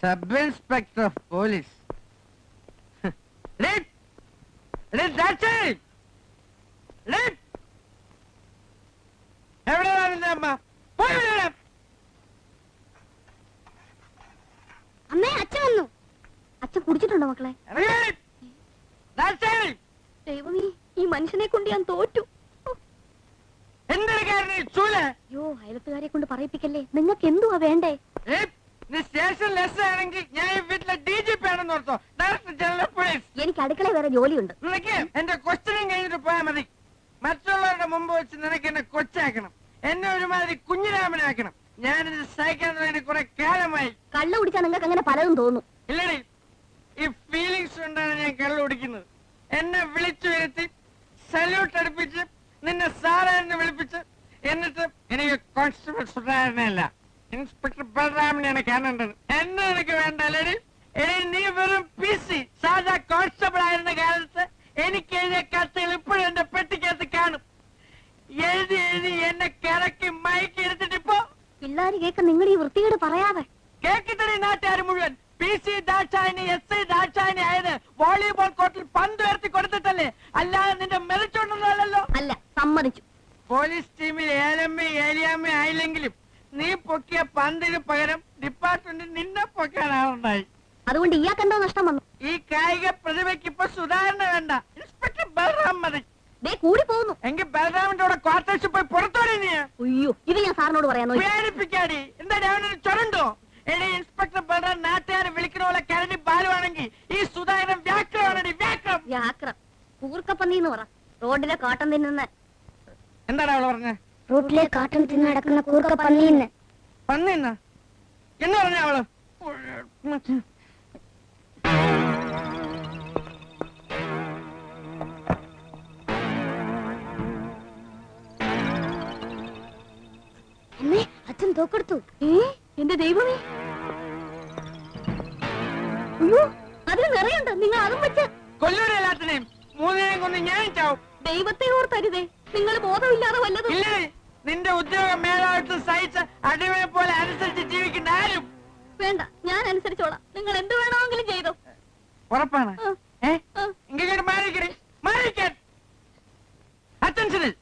Sub inspector of police. എവിടെയാണ് അമ്മ? അമ്മേ, അച്ഛൻ വന്നു. അച്ഛൻ കുടിച്ചിട്ടുണ്ടോ മക്കളെ? ദൈവമേ, ഈ മനുഷ്യനെ കൊണ്ട് ഞാൻ തോറ്റു. അയ്യോ, അയലത്തുകാരെ കൊണ്ട് പറയിപ്പിക്കല്ലേ. നിങ്ങൾക്ക് എന്തുവാ വേണ്ടേ? എനിക്ക് അടുക്കള വേറെ ജോലിയുണ്ട്. എന്റെ ക്വസ്റ്റ്യനും കഴിഞ്ഞിട്ട് പോയാൽ മതി. മറ്റുള്ളവരുടെ മുമ്പ് വെച്ച് നിനക്ക് എന്നെ കൊച്ചാക്കണം, എന്നെ ഒരുമാതിരി കുഞ്ഞിരാമനാക്കണം. ഞാനിത് സഹിക്കാൻ തുടങ്ങി കുറെ കാലമായി. കള്ളു കുടിച്ചാൽ നിങ്ങൾക്ക് അങ്ങനെ പലതും തോന്നും. ഇല്ലടി, ഈ ഫീലിങ്സ് കൊണ്ടാണ് ഞാൻ കള്ളു കുടിക്കുന്നത്. എന്നെ വിളിച്ചു വരുത്തി സല്യൂട്ട് അടുപ്പിച്ച് നിന്നെ സാറേ എന്ന് വിളിപ്പിച്ച് എന്നിട്ട് എനിക്ക് കോൺസ്റ്റബിൾ സുധാകരനല്ല ഇൻസ്പെക്ടർ ബലറാമിനെയാണ് കാണേണ്ടത്. എന്നെ എനിക്ക് വേണ്ട അല്ലടി. നീ വെറും PC സാധാ കോൺസ്റ്റബിൾ ആയിരുന്ന കാലത്ത് എനിക്ക് എഴുതിയ കത്തുകൾ ഇപ്പോഴും എന്റെ പെട്ടിക്കകത്ത് കാണും. എഴുതി എഴുതി എന്നെ കിറക്കി മയക്കി എടുത്തിട്ടിപ്പോ പിള്ളേര് കേൾക്ക. നിങ്ങൾ ഈ വൃത്തികേട് പറയാതെ. കേക്കിട്ടടി നാട്ടുകാർ മുഴുവൻ. PC ദാക്ഷായണി SI ദാക്ഷായണി ആയത് വോളിബോൾ കോർട്ടിൽ പന്ത് ഉയർത്തി കൊടുത്തിട്ടല്ലേ, അല്ലാതെ നിന്റെ മെറിച്ചോണ്ടല്ലോ. അല്ല, സമ്മതിച്ചു. പോലീസ് ടീമിൽ ഏലമ്മ ഏലിയാമ്മ ആയില്ലെങ്കിലും നീ പൊക്കിയ പന്തിന് പകരം ഡിപ്പാർട്ട്മെന്റ് നിന്നെ പൊക്കാനാളുണ്ടായി. അതുകൊണ്ട് ഇയാൾക്കെന്തോ നഷ്ടം വന്നു. ഈ കായിക പ്രതിഭയ്ക്ക് ഇപ്പൊ സുധാരണ വേണ്ട, ഇൻസ്പെക്ടർ ബലറാം മതി. കൂടി പോകുന്നു. എങ്കിൽ ബലറാമിന്റെ കൂടെ ക്വാർട്ടേഴ്സ് പോയി പുറത്തോടെ നീ. അയ്യോ, ഇത് ഞാൻ സാറിനോട് പറയാനോ? പേടിപ്പിക്കാടി. എന്താ അവനൊരു ചൊരണ്ടോ? എടി ഇൻസ്പെക്ടർ ബലറാം നാട്ടുകാരെ വിളിക്കുന്ന പോലെ കരടി ബാലുവാണെങ്കിൽ ഈ സുധാകരൻ വ്യാക്രമാണടി. വ്യാക്രം കൂർക്കപ്പന്നിന്ന് പറ. റോഡിലെ കാട്ടം തിന്നുന്ന. എന്താണ് അവള് പറഞ്ഞ? റോഡിലെ കാട്ടം തിന്ന് നടക്കുന്ന കൂർക്കപ്പന്നിന്ന്. പന്നിന്ന എന്ന് പറഞ്ഞ അവള്? അമ്മേ, അച്ഛൻ തോക്കെടുത്തു. എന്റെ ദൈവമേ, അയ്യോ, അതിന് നിറയുണ്ട്. നിങ്ങൾ അതും വെച്ച് കൊല്ലൂടെ എല്ലാത്തിനെയും മൂന്നിനെയും കൊണ്ട് ഞാൻ ചാവും. ദൈവത്തെ ഓർത്തരുതേ. നിങ്ങൾ ബോധമില്ലാതെ വല്ലതും. ഇല്ലേ, നിന്റെ ഉദ്യോഗം മേലായിട്ട് സഹിച്ച് അടിമയെ പോലെ അനുസരിച്ച് ജീവിക്കുന്ന ആരും വേണ്ട. ഞാൻ അനുസരിച്ചോളാം. നിങ്ങൾ എന്ത് വേണമെങ്കിലും ചെയ്തോ. ഉറപ്പാണ്? ഇങ്ങോട്ട് മാറിക്കടി, മാറിക്കാൻ. അറ്റൻഷനിൽ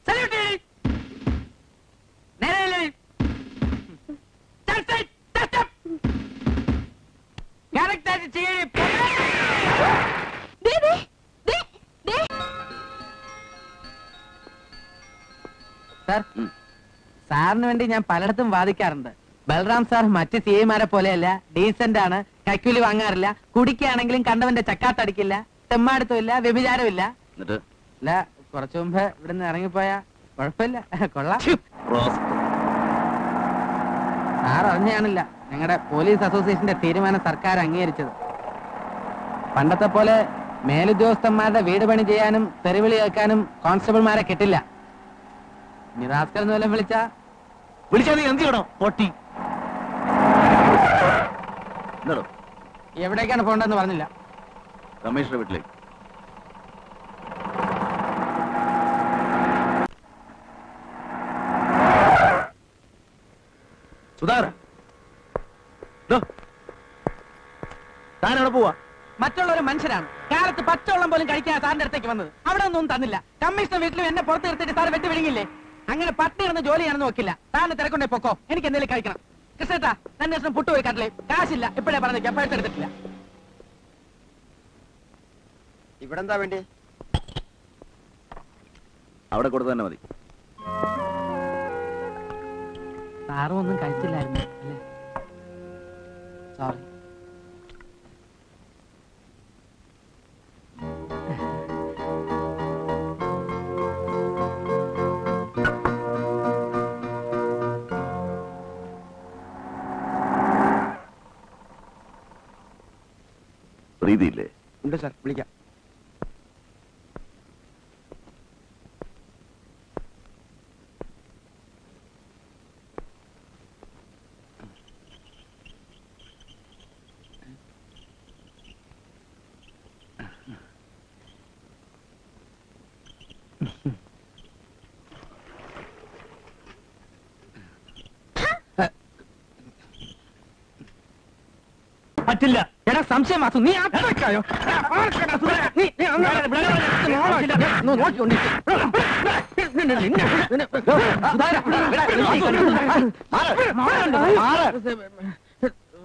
സല്യൂട്ട്. നേരെ കറക്റ്റായിട്ട് ചെയ്യേ. സാർ, സാറിന് വേണ്ടി ഞാൻ പലയിടത്തും വാദിക്കാറുണ്ട്. ബലറാം സാർ മറ്റ് CIമാരെ പോലെയല്ല, ഡീസന്റ് ആണ്, കൈക്കൂലി വാങ്ങാറില്ല, കുടിക്കുകയാണെങ്കിലും കണ്ടവന്റെ ചക്കാത്തടിക്കില്ല, തെമ്മാടുത്തുമില്ല, വ്യഭിചാരമില്ല. അല്ല, കുറച്ചു മുമ്പ് ഇവിടുന്ന് ഇറങ്ങിപ്പോയാ കുഴപ്പമില്ല, കൊള്ളാം. സാർ അറിഞ്ഞാണില്ല ഞങ്ങളുടെ പോലീസ് അസോസിയേഷന്റെ തീരുമാനം സർക്കാർ അംഗീകരിച്ചത്. പണ്ടത്തെ പോലെ മേലുദ്യോഗസ്ഥന്മാരുടെ വീട് പണി ചെയ്യാനും തെരുവിളി കേൾക്കാനും കോൺസ്റ്റബിൾമാരെ കിട്ടില്ല. നിറാസ്കർ എന്ന് വല്ലതും വിളിച്ചാ നീ എന്ത് ചെയ്യണം? പൊട്ടി എവിടേക്കാണ് പോകണ്ടെന്ന് പറഞ്ഞില്ല. കമ്മീഷണർ വീട്ടിലേക്ക്. സുധാകരൻ, താനെവിടെ പോവാ? മറ്റുള്ളവർ മനുഷ്യരാണ്. കാലത്ത് പച്ചവെള്ളം പോലും കഴിക്കാൻ സാറിന്റെ അടുത്തേക്ക് വന്നത്. അവിടെ ഒന്നും തന്നില്ല. കമ്മീഷണർ വീട്ടിലും എന്നെ പുറത്ത് നിർത്തിയിട്ട് സാർ വെട്ടി വിഴുങ്ങില്ലേ. അങ്ങനെ പട്ടി കിടന്ന് ജോലിയാണെന്ന് നോക്കില്ല. സാറിന് തിരക്കൊണ്ടേ പൊക്കോ, എനിക്ക് എന്തെങ്കിലും കഴിക്കണം. കൃഷ്ണേട്ടാ, അന്വേഷണം പുട്ടുപോയി കാട്ടില്ലേ. കാശില്ല, ഇപ്പോഴേ പറഞ്ഞേക്കാം, പൈസ എടുത്തിട്ടില്ല. ഇവിടെ എന്താ വേണ്ടി? അവിടെ കൊടുത്തു തന്നെ മതി. സാറും ഒന്നും കഴിച്ചില്ലായിരുന്നു അല്ലേ? സോറി. പ്രീതിയില്ലേ? ഉണ്ട് സാർ, വിളിക്കാം. പറ്റില്ല. എടാ സംശയം വാസു, നീ അത്രയ്ക്കായോ?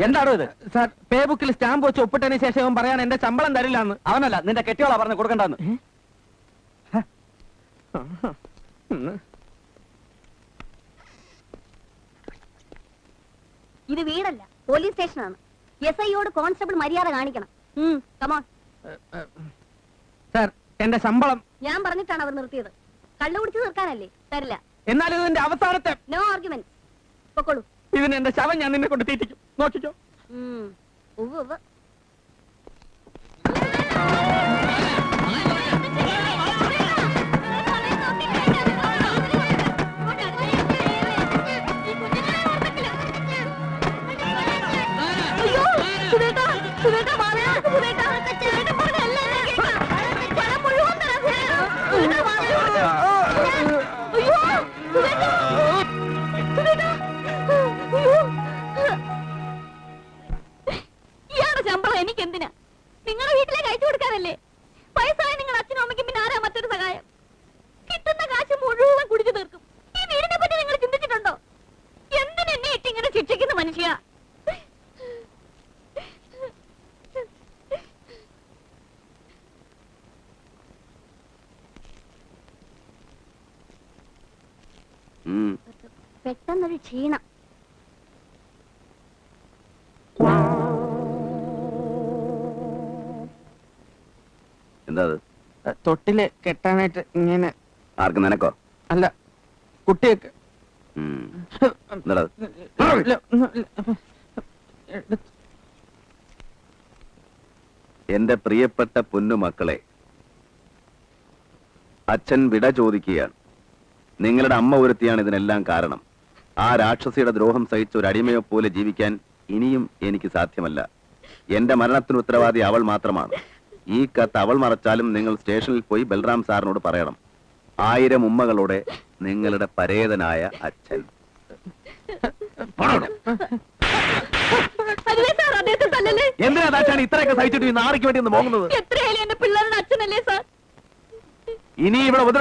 എന്താണോ ഇത്? സാർ, പേ ബുക്കിൽ സ്റ്റാമ്പ് വെച്ച് ഒപ്പിട്ടതിന് ശേഷം അവൻ പറയാൻ എന്റെ ശമ്പളം തരില്ലാന്ന്. അവനല്ല, നിന്റെ കെട്ടിയോളാ പറഞ്ഞു കൊടുക്കണ്ടെന്ന്. ഇത് വീടല്ല, പോലീസ് സ്റ്റേഷനാണ്. SI-യോട് കോൺസ്റ്റബിൾ മര്യാദ കാണിക്കണം. കമോൺ. സാർ, എന്റെ ശമ്പളം. ഞാൻ പറഞ്ഞിട്ടാണ് അവർ നിർത്തിയത്. കള്ളു കുടിച്ച് തീർക്കാനല്ലേ? തരില്ല. എന്നാലും ഇതിന്റെ അവസാനത്തെ. No argument. പൊക്കോളൂ. ഇതിന് എന്റെ ശവം ഞാൻ നിന്നെ കൊണ്ട് തീറ്റിക്കും. നോക്കിക്കോ. ഉവ്വ് ഉവ്വ്. ഇയാളുടെ ശമ്പളം എനിക്ക് എന്തിനാ? നിങ്ങളുടെ വീട്ടിലേക്ക് അയച്ചു കൊടുക്കാനല്ലേ? വയസ്സായ നിങ്ങൾ അച്ഛനും അമ്മയ്ക്കും പിന്നെ ആരാ മറ്റൊരു സഹായം? കിട്ടുന്ന കാശ് മുഴുവൻ കുടിച്ചു തീർക്കും. ഈ വീടിനെ പറ്റി നിങ്ങൾ ചിന്തിച്ചിട്ടുണ്ടോ? എന്തിനെന്നെ ഇട്ടിങ്ങനെ ശിക്ഷിക്കുന്ന മനുഷ്യ? പെട്ടെന്നൊരു ക്ഷീണം. എന്താ അത്? തൊട്ടില് കെട്ടാനായിട്ട് ഇങ്ങനെ. ആർക്ക്? നിനക്കോ? അല്ല, കുട്ടിയൊക്കെ. എന്താ അത്? എന്റെ പ്രിയപ്പെട്ട പൊന്നുമക്കളെ, അച്ഛൻ വിട ചോദിക്കുകയാണ്. നിങ്ങളുടെ അമ്മ ഒരുത്തിയാണ് ഇതിനെല്ലാം കാരണം. ആ രാക്ഷസിയുടെ ദ്രോഹം സഹിച്ച ഒരു അടിമയെ പോലെ ജീവിക്കാൻ ഇനിയും എനിക്ക് സാധ്യമല്ല. എന്റെ മരണത്തിന് ഉത്തരവാദി അവൾ മാത്രമാണ്. ഈ കത്ത് അവൾ മറച്ചാലും നിങ്ങൾ സ്റ്റേഷനിൽ പോയി ബൽറാം സാറിനോട് പറയണം. 1000 ഉമ്മകളോടെ നിങ്ങളുടെ പരേതനായ അച്ഛൻ. എന്തിനാ താച്ചാണ് ഇത്രയൊക്കെ സഹിച്ചിട്ട് ഈ നാറിക്ക് വേണ്ടി ഒന്ന് പോകുന്നത്? എത്രയായാലും എന്റെ പിള്ളേരുടെ അച്ഛനല്ലേ സാർ? ഇനി ഇവിടെ